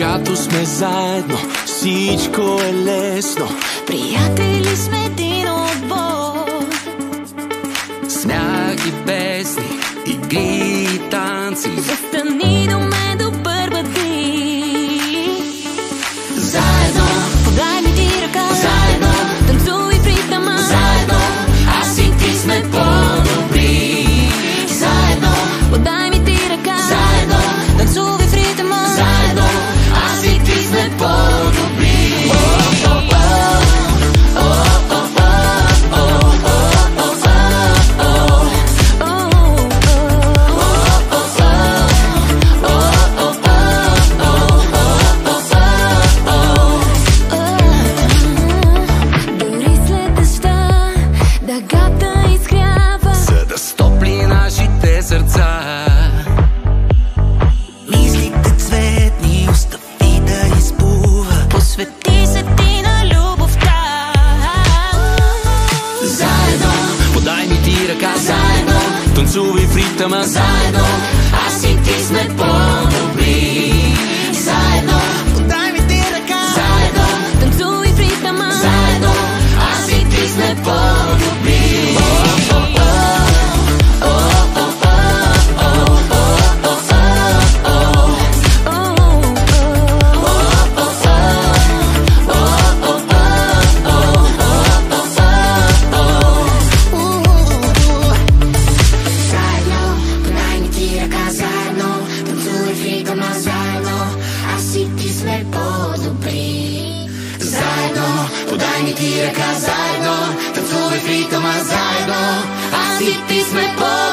Когато сме заедно, всичко е лесно. Приятели сме един отбор. Смях и песни, игри и танци. Застани до мен до първа ти. Заедно, подай ми ти ръка. заедно, танцуй в ритъма. заедно, аз и ти сме по-добри. Заедно, подай ми ти ръка. заедно, танцуй в ритъма. заедно, аз и ти сме по-добри. Дори след дъжда дъгата изгрява, За да стопли нашите сърца. Мислите цветни, остави да избува. посвети се ти на любовта. Заедно, подай ми ти ръка. Заедно, танцувай в ритъма. Заедно, аз и ти сме по-добри. Заедно, подай ми ти ръка. Заедно, танцуй в ритъма. заедно, аз и ти сме по-добри. Заедно, подай ми ти ръка. Заедно, танцувай в ритъма. Заедно, аз и ти сме по-добри.